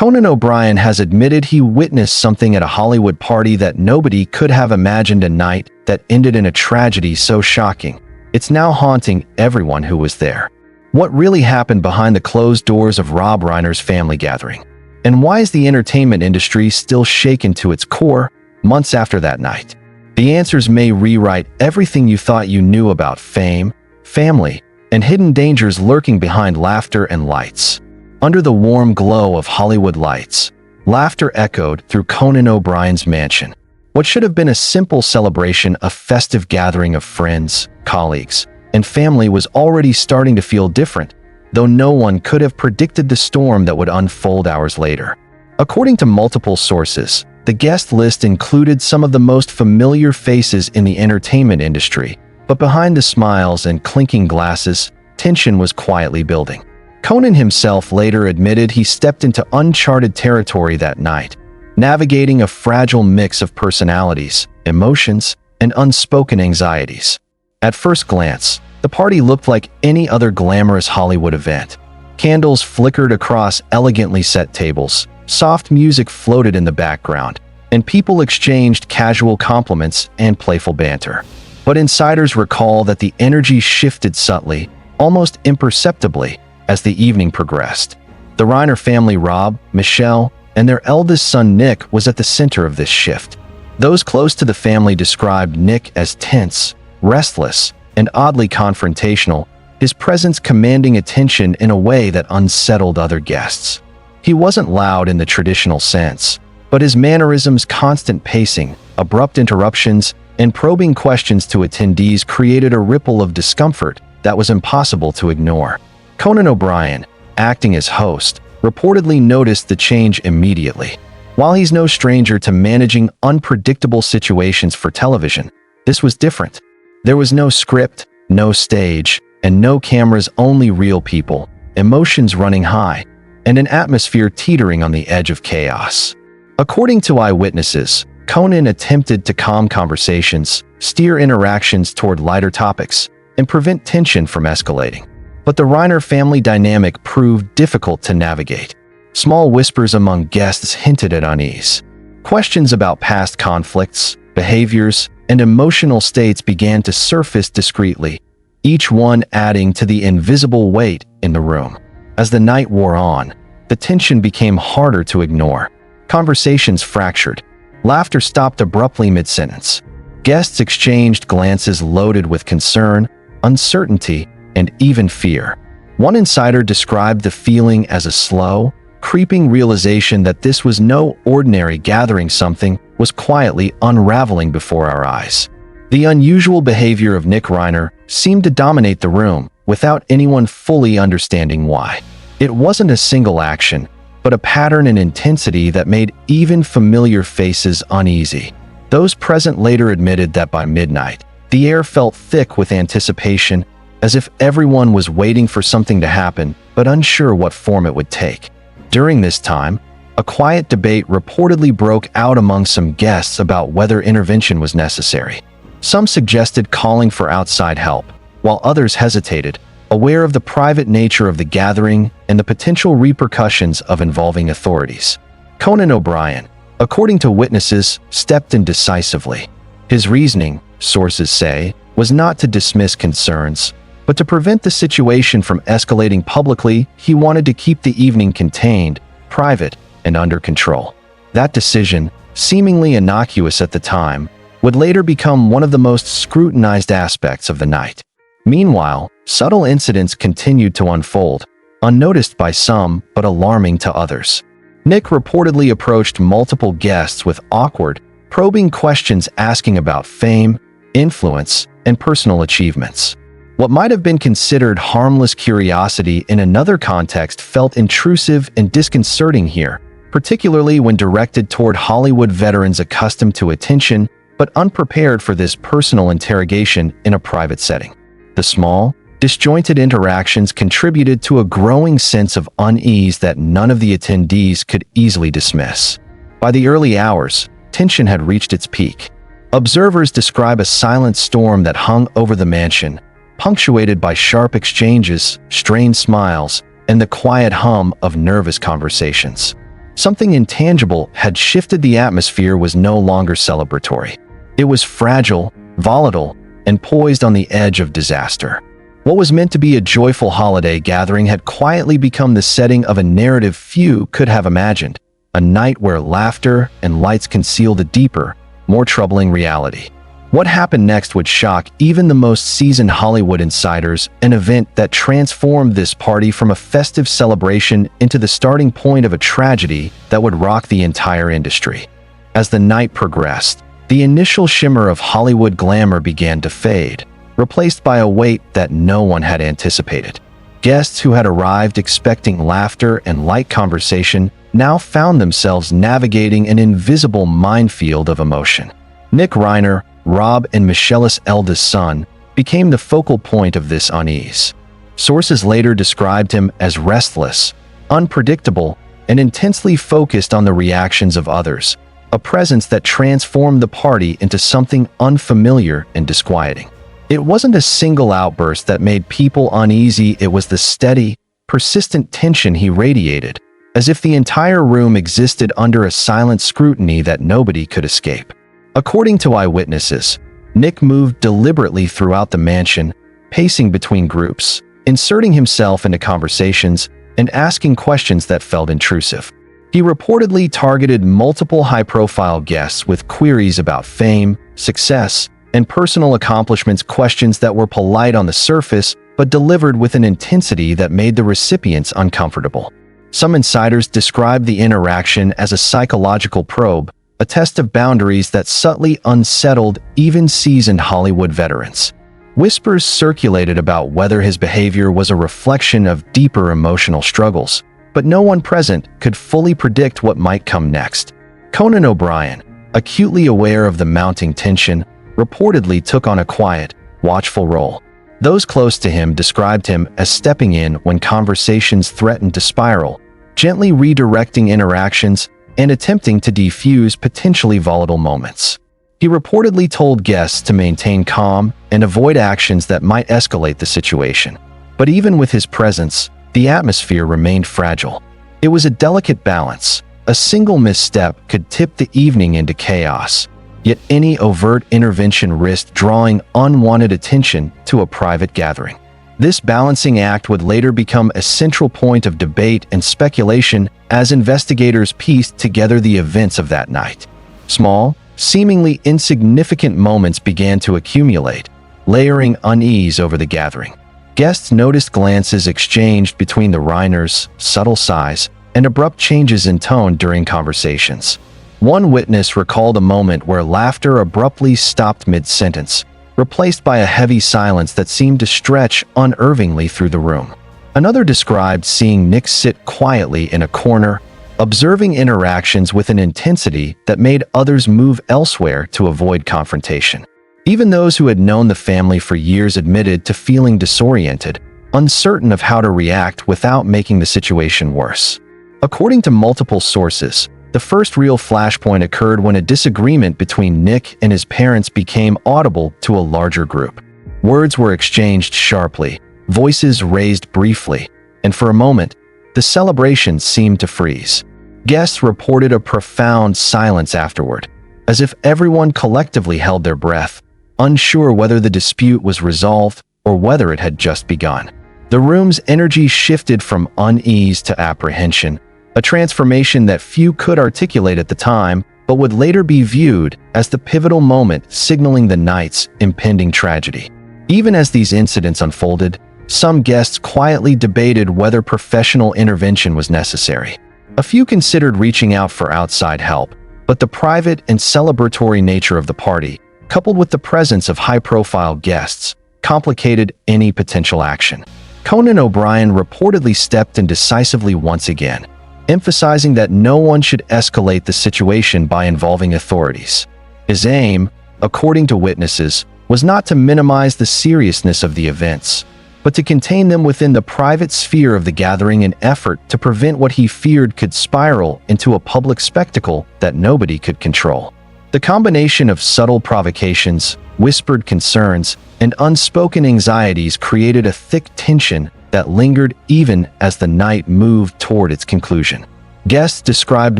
Conan O'Brien has admitted he witnessed something at a Hollywood party that nobody could have imagined, a night that ended in a tragedy so shocking. It's now haunting everyone who was there. What really happened behind the closed doors of Rob Reiner's family gathering? And why is the entertainment industry still shaken to its core months after that night? The answers may rewrite everything you thought you knew about fame, family, and hidden dangers lurking behind laughter and lights. Under the warm glow of Hollywood lights, laughter echoed through Conan O'Brien's mansion. What should have been a simple celebration, a festive gathering of friends, colleagues, and family, was already starting to feel different, though no one could have predicted the storm that would unfold hours later. According to multiple sources, the guest list included some of the most familiar faces in the entertainment industry, but behind the smiles and clinking glasses, tension was quietly building. Conan himself later admitted he stepped into uncharted territory that night, navigating a fragile mix of personalities, emotions, and unspoken anxieties. At first glance, the party looked like any other glamorous Hollywood event. Candles flickered across elegantly set tables, soft music floated in the background, and people exchanged casual compliments and playful banter. But insiders recall that the energy shifted subtly, almost imperceptibly, as the evening progressed. The Reiner family, Rob, Michelle, and their eldest son Nick, was at the center of this shift. Those close to the family described Nick as tense, restless, and oddly confrontational, his presence commanding attention in a way that unsettled other guests. He wasn't loud in the traditional sense, but his mannerisms, constant pacing, abrupt interruptions, and probing questions to attendees created a ripple of discomfort that was impossible to ignore. Conan O'Brien, acting as host, reportedly noticed the change immediately. While he's no stranger to managing unpredictable situations for television, this was different. There was no script, no stage, and no cameras, only real people, emotions running high, and an atmosphere teetering on the edge of chaos. According to eyewitnesses, Conan attempted to calm conversations, steer interactions toward lighter topics, and prevent tension from escalating. But the Reiner family dynamic proved difficult to navigate. Small whispers among guests hinted at unease. Questions about past conflicts, behaviors, and emotional states began to surface discreetly, each one adding to the invisible weight in the room. As the night wore on, the tension became harder to ignore. Conversations fractured. Laughter stopped abruptly mid-sentence. Guests exchanged glances loaded with concern, uncertainty, and even fear. One insider described the feeling as a slow, creeping realization that this was no ordinary gathering. Something was quietly unraveling before our eyes. The unusual behavior of Nick Reiner seemed to dominate the room, without anyone fully understanding why. It wasn't a single action, but a pattern and intensity that made even familiar faces uneasy. Those present later admitted that by midnight, the air felt thick with anticipation, as if everyone was waiting for something to happen, but unsure what form it would take. During this time, a quiet debate reportedly broke out among some guests about whether intervention was necessary. Some suggested calling for outside help, while others hesitated, aware of the private nature of the gathering and the potential repercussions of involving authorities. Conan O'Brien, according to witnesses, stepped in decisively. His reasoning, sources say, was not to dismiss concerns, but to prevent the situation from escalating publicly. He wanted to keep the evening contained, private, and under control. That decision, seemingly innocuous at the time, would later become one of the most scrutinized aspects of the night. Meanwhile, subtle incidents continued to unfold, unnoticed by some but alarming to others. Nick reportedly approached multiple guests with awkward, probing questions asking about fame, influence, and personal achievements. What might have been considered harmless curiosity in another context felt intrusive and disconcerting here, particularly when directed toward Hollywood veterans accustomed to attention but unprepared for this personal interrogation in a private setting. The small, disjointed interactions contributed to a growing sense of unease that none of the attendees could easily dismiss. By the early hours, tension had reached its peak. Observers describe a silent storm that hung over the mansion, punctuated by sharp exchanges, strained smiles, and the quiet hum of nervous conversations. Something intangible had shifted. The atmosphere was no longer celebratory. It was fragile, volatile, and poised on the edge of disaster. What was meant to be a joyful holiday gathering had quietly become the setting of a narrative few could have imagined, a night where laughter and lights concealed a deeper, more troubling reality. What happened next would shock even the most seasoned Hollywood insiders, an event that transformed this party from a festive celebration into the starting point of a tragedy that would rock the entire industry. As the night progressed, the initial shimmer of Hollywood glamour began to fade, replaced by a weight that no one had anticipated. Guests who had arrived expecting laughter and light conversation now found themselves navigating an invisible minefield of emotion. Nick Reiner, Rob and Michelle's eldest son, became the focal point of this unease. Sources later described him as restless, unpredictable, and intensely focused on the reactions of others, a presence that transformed the party into something unfamiliar and disquieting. It wasn't a single outburst that made people uneasy, it was the steady, persistent tension he radiated, as if the entire room existed under a silent scrutiny that nobody could escape. According to eyewitnesses, Nick moved deliberately throughout the mansion, pacing between groups, inserting himself into conversations, and asking questions that felt intrusive. He reportedly targeted multiple high-profile guests with queries about fame, success, and personal accomplishments, questions that were polite on the surface but delivered with an intensity that made the recipients uncomfortable. Some insiders described the interaction as a psychological probe, a test of boundaries that subtly unsettled even seasoned Hollywood veterans. Whispers circulated about whether his behavior was a reflection of deeper emotional struggles, but no one present could fully predict what might come next. Conan O'Brien, acutely aware of the mounting tension, reportedly took on a quiet, watchful role. Those close to him described him as stepping in when conversations threatened to spiral, gently redirecting interactions and attempting to defuse potentially volatile moments. He reportedly told guests to maintain calm and avoid actions that might escalate the situation. But even with his presence, the atmosphere remained fragile. It was a delicate balance. A single misstep could tip the evening into chaos. Yet any overt intervention risked drawing unwanted attention to a private gathering. This balancing act would later become a central point of debate and speculation as investigators pieced together the events of that night. Small, seemingly insignificant moments began to accumulate, layering unease over the gathering. Guests noticed glances exchanged between the Reiners, subtle sighs, and abrupt changes in tone during conversations. One witness recalled a moment where laughter abruptly stopped mid-sentence, replaced by a heavy silence that seemed to stretch unervingly through the room. Another described seeing Nick sit quietly in a corner, observing interactions with an intensity that made others move elsewhere to avoid confrontation. Even those who had known the family for years admitted to feeling disoriented, uncertain of how to react without making the situation worse. According to multiple sources, the first real flashpoint occurred when a disagreement between Nick and his parents became audible to a larger group. Words were exchanged sharply, voices raised briefly, and for a moment, the celebration seemed to freeze. Guests reported a profound silence afterward, as if everyone collectively held their breath, unsure whether the dispute was resolved or whether it had just begun. The room's energy shifted from unease to apprehension, a transformation that few could articulate at the time, but would later be viewed as the pivotal moment signaling the night's impending tragedy. Even as these incidents unfolded, some guests quietly debated whether professional intervention was necessary. A few considered reaching out for outside help, but the private and celebratory nature of the party, coupled with the presence of high-profile guests, complicated any potential action. Conan O'Brien reportedly stepped in decisively once again, emphasizing that no one should escalate the situation by involving authorities. His aim, according to witnesses, was not to minimize the seriousness of the events, but to contain them within the private sphere of the gathering in effort to prevent what he feared could spiral into a public spectacle that nobody could control. The combination of subtle provocations, whispered concerns, and unspoken anxieties created a thick tension that lingered even as the night moved toward its conclusion. Guests described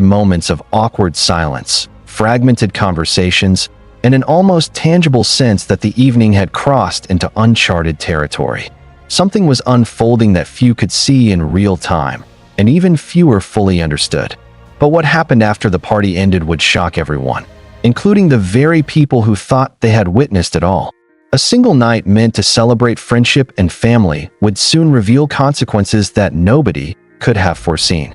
moments of awkward silence, fragmented conversations, and an almost tangible sense that the evening had crossed into uncharted territory. Something was unfolding that few could see in real time, and even fewer fully understood. But what happened after the party ended would shock everyone, including the very people who thought they had witnessed it all. A single night meant to celebrate friendship and family would soon reveal consequences that nobody could have foreseen.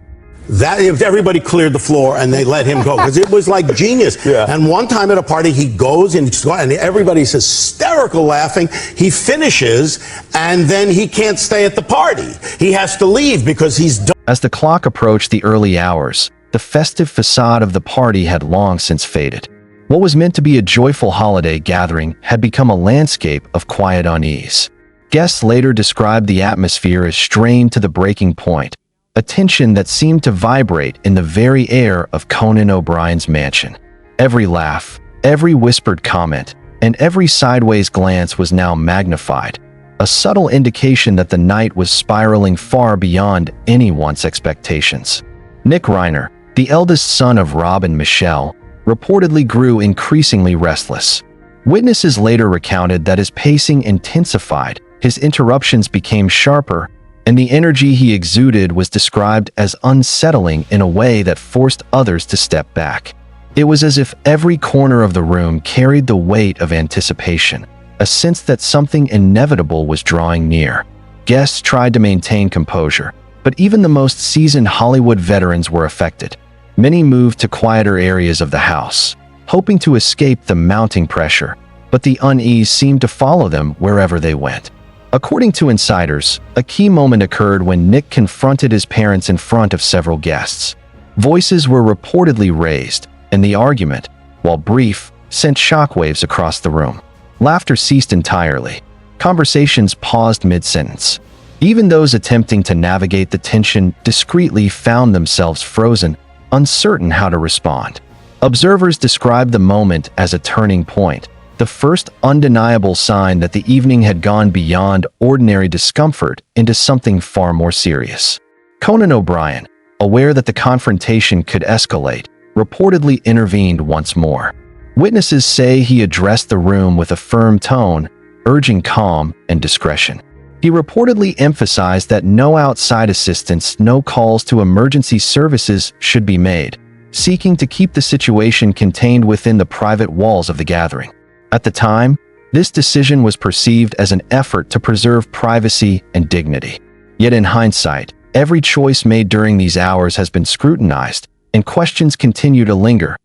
That if everybody cleared the floor and they let him go, because it was like genius. Yeah. And one time at a party, he goes and everybody's hysterical laughing. He finishes, and then he can't stay at the party. He has to leave because he's done. As the clock approached the early hours, the festive facade of the party had long since faded. What was meant to be a joyful holiday gathering had become a landscape of quiet unease. Guests later described the atmosphere as strained to the breaking point, a tension that seemed to vibrate in the very air of Conan O'Brien's mansion. Every laugh, every whispered comment, and every sideways glance was now magnified, a subtle indication that the night was spiraling far beyond anyone's expectations. Nick Reiner, the eldest son of Rob and Michelle, reportedly grew increasingly restless. Witnesses later recounted that his pacing intensified, his interruptions became sharper, and the energy he exuded was described as unsettling in a way that forced others to step back. It was as if every corner of the room carried the weight of anticipation, a sense that something inevitable was drawing near. Guests tried to maintain composure, but even the most seasoned Hollywood veterans were affected. Many moved to quieter areas of the house, hoping to escape the mounting pressure, but the unease seemed to follow them wherever they went. According to insiders, a key moment occurred when Nick confronted his parents in front of several guests. Voices were reportedly raised, and the argument, while brief, sent shockwaves across the room. Laughter ceased entirely. Conversations paused mid-sentence. Even those attempting to navigate the tension discreetly found themselves frozen, uncertain how to respond. Observers described the moment as a turning point, the first undeniable sign that the evening had gone beyond ordinary discomfort into something far more serious. Conan O'Brien, aware that the confrontation could escalate, reportedly intervened once more. Witnesses say he addressed the room with a firm tone, urging calm and discretion. He reportedly emphasized that no outside assistance, no calls to emergency services should be made, seeking to keep the situation contained within the private walls of the gathering. At the time, this decision was perceived as an effort to preserve privacy and dignity. Yet in hindsight, every choice made during these hours has been scrutinized, and questions continue to linger.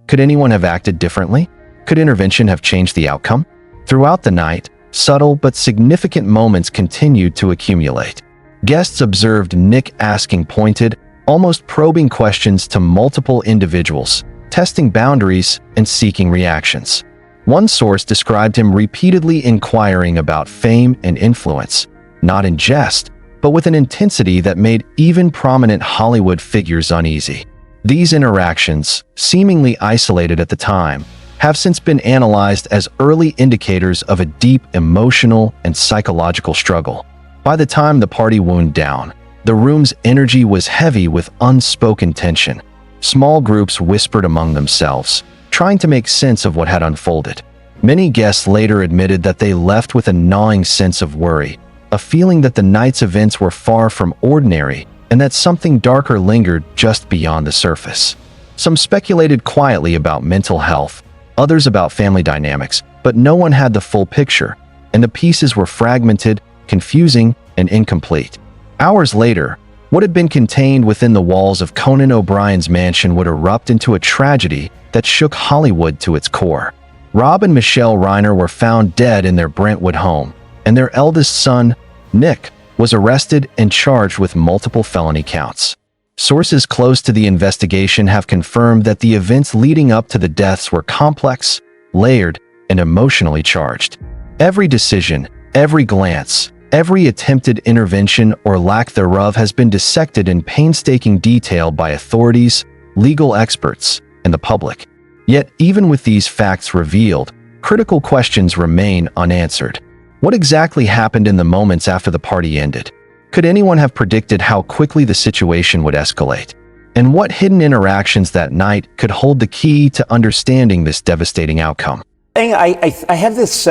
Could anyone have acted differently? Could intervention have changed the outcome? Throughout the night, subtle but significant moments continued to accumulate. Guests observed Nick asking pointed, almost probing questions to multiple individuals, testing boundaries and seeking reactions. One source described him repeatedly inquiring about fame and influence, not in jest, but with an intensity that made even prominent Hollywood figures uneasy. These interactions, seemingly isolated at the time, have since been analyzed as early indicators of a deep emotional and psychological struggle. By the time the party wound down, the room's energy was heavy with unspoken tension. Small groups whispered among themselves, trying to make sense of what had unfolded. Many guests later admitted that they left with a gnawing sense of worry, a feeling that the night's events were far from ordinary and that something darker lingered just beyond the surface. Some speculated quietly about mental health, others about family dynamics, but no one had the full picture, and the pieces were fragmented, confusing, and incomplete. Hours later, what had been contained within the walls of Conan O'Brien's mansion would erupt into a tragedy that shook Hollywood to its core. Rob and Michelle Reiner were found dead in their Brentwood home, and their eldest son, Nick, was arrested and charged with multiple felony counts. Sources close to the investigation have confirmed that the events leading up to the deaths were complex, layered, and emotionally charged. Every decision, every glance, every attempted intervention or lack thereof has been dissected in painstaking detail by authorities, legal experts, and the public. Yet, even with these facts revealed, critical questions remain unanswered. What exactly happened in the moments after the party ended? Could anyone have predicted how quickly the situation would escalate? And what hidden interactions that night could hold the key to understanding this devastating outcome? I have this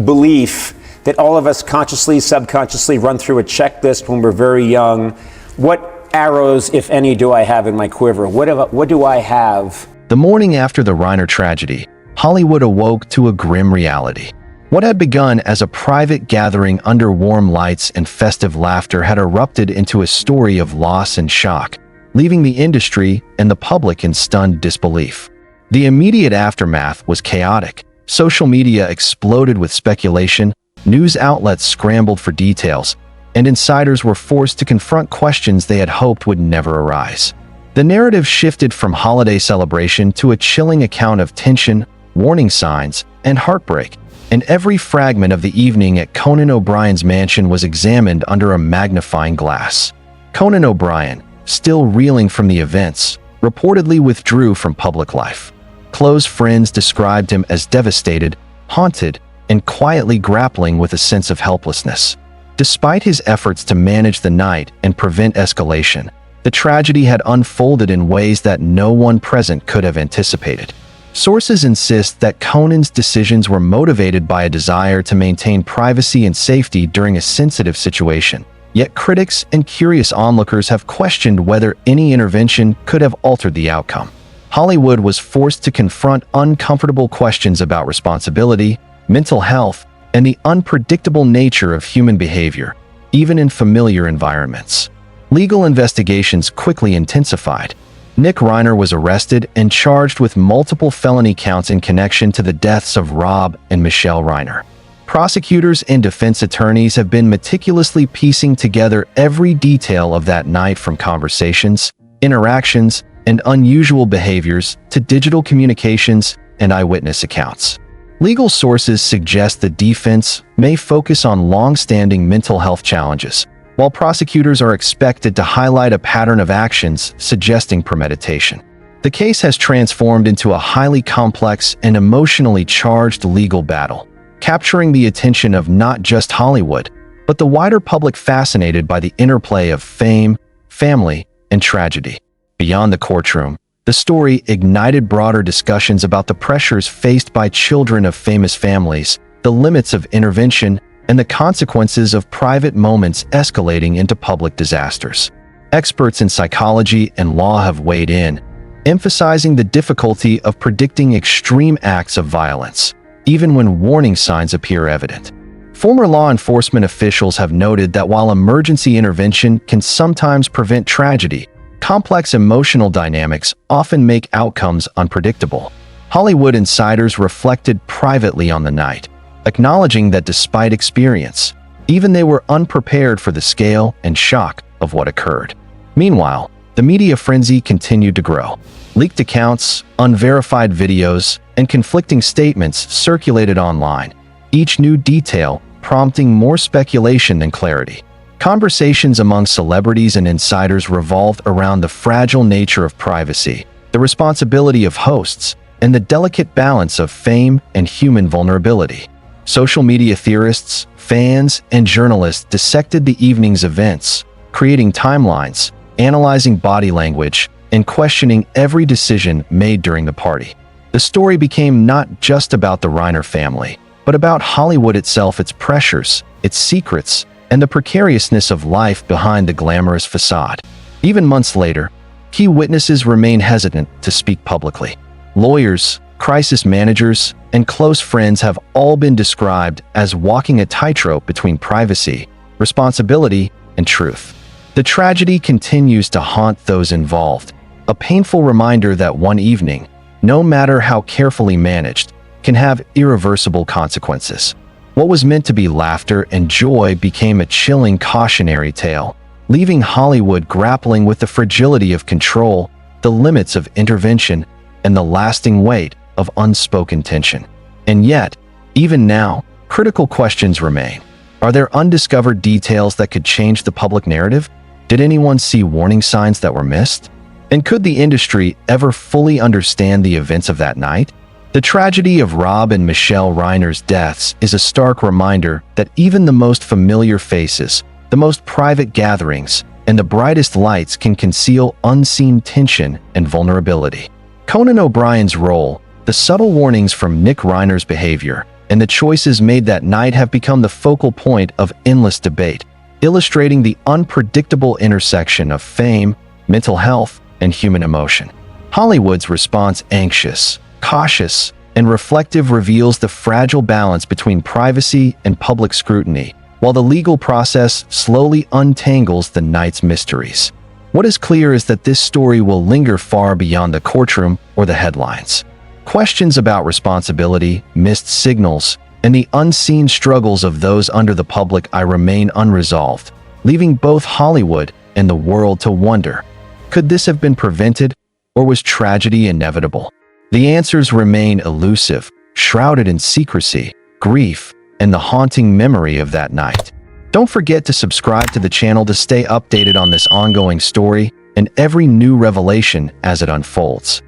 belief that all of us consciously, subconsciously run through a checklist when we're very young. What arrows, if any, do I have in my quiver? What do I have? The morning after the Reiner tragedy, Hollywood awoke to a grim reality. What had begun as a private gathering under warm lights and festive laughter had erupted into a story of loss and shock, leaving the industry and the public in stunned disbelief. The immediate aftermath was chaotic. Social media exploded with speculation, news outlets scrambled for details, and insiders were forced to confront questions they had hoped would never arise. The narrative shifted from holiday celebration to a chilling account of tension, warning signs, and heartbreak, and every fragment of the evening at Conan O'Brien's mansion was examined under a magnifying glass. Conan O'Brien, still reeling from the events, reportedly withdrew from public life. Close friends described him as devastated, haunted, and quietly grappling with a sense of helplessness. Despite his efforts to manage the night and prevent escalation, the tragedy had unfolded in ways that no one present could have anticipated. Sources insist that Conan's decisions were motivated by a desire to maintain privacy and safety during a sensitive situation. Yet critics and curious onlookers have questioned whether any intervention could have altered the outcome. Hollywood was forced to confront uncomfortable questions about responsibility, mental health, and the unpredictable nature of human behavior, even in familiar environments. Legal investigations quickly intensified. Nick Reiner was arrested and charged with multiple felony counts in connection to the deaths of Rob and Michelle Reiner. Prosecutors and defense attorneys have been meticulously piecing together every detail of that night, from conversations, interactions, and unusual behaviors to digital communications and eyewitness accounts. Legal sources suggest the defense may focus on long-standing mental health challenges, while prosecutors are expected to highlight a pattern of actions suggesting premeditation. The case has transformed into a highly complex and emotionally charged legal battle, capturing the attention of not just Hollywood, but the wider public, fascinated by the interplay of fame, family, and tragedy. Beyond the courtroom, the story ignited broader discussions about the pressures faced by children of famous families, the limits of intervention, and the consequences of private moments escalating into public disasters. Experts in psychology and law have weighed in, emphasizing the difficulty of predicting extreme acts of violence, even when warning signs appear evident. Former law enforcement officials have noted that while emergency intervention can sometimes prevent tragedy, complex emotional dynamics often make outcomes unpredictable. Hollywood insiders reflected privately on the night, acknowledging that despite experience, even they were unprepared for the scale and shock of what occurred. Meanwhile, the media frenzy continued to grow. Leaked accounts, unverified videos, and conflicting statements circulated online, each new detail prompting more speculation than clarity. Conversations among celebrities and insiders revolved around the fragile nature of privacy, the responsibility of hosts, and the delicate balance of fame and human vulnerability. Social media theorists, fans, and journalists dissected the evening's events, creating timelines, analyzing body language, and questioning every decision made during the party. The story became not just about the Reiner family, but about Hollywood itself, its pressures, its secrets, and the precariousness of life behind the glamorous facade. Even months later, key witnesses remain hesitant to speak publicly. Lawyers, crisis managers, and close friends have all been described as walking a tightrope between privacy, responsibility, and truth. The tragedy continues to haunt those involved, a painful reminder that one evening, no matter how carefully managed, can have irreversible consequences. What was meant to be laughter and joy became a chilling cautionary tale, leaving Hollywood grappling with the fragility of control, the limits of intervention, and the lasting weight of unspoken tension. And yet, even now, critical questions remain. Are there undiscovered details that could change the public narrative? Did anyone see warning signs that were missed? And could the industry ever fully understand the events of that night? The tragedy of Rob and Michelle Reiner's deaths is a stark reminder that even the most familiar faces, the most private gatherings, and the brightest lights can conceal unseen tension and vulnerability. Conan O'Brien's role, the subtle warnings from Rob Reiner's behavior, and the choices made that night have become the focal point of endless debate, illustrating the unpredictable intersection of fame, mental health, and human emotion. Hollywood's response, anxious, cautious, and reflective, reveals the fragile balance between privacy and public scrutiny, while the legal process slowly untangles the night's mysteries. What is clear is that this story will linger far beyond the courtroom or the headlines. Questions about responsibility, missed signals, and the unseen struggles of those under the public eye remain unresolved, leaving both Hollywood and the world to wonder, could this have been prevented, or was tragedy inevitable? The answers remain elusive, shrouded in secrecy, grief, and the haunting memory of that night. Don't forget to subscribe to the channel to stay updated on this ongoing story and every new revelation as it unfolds.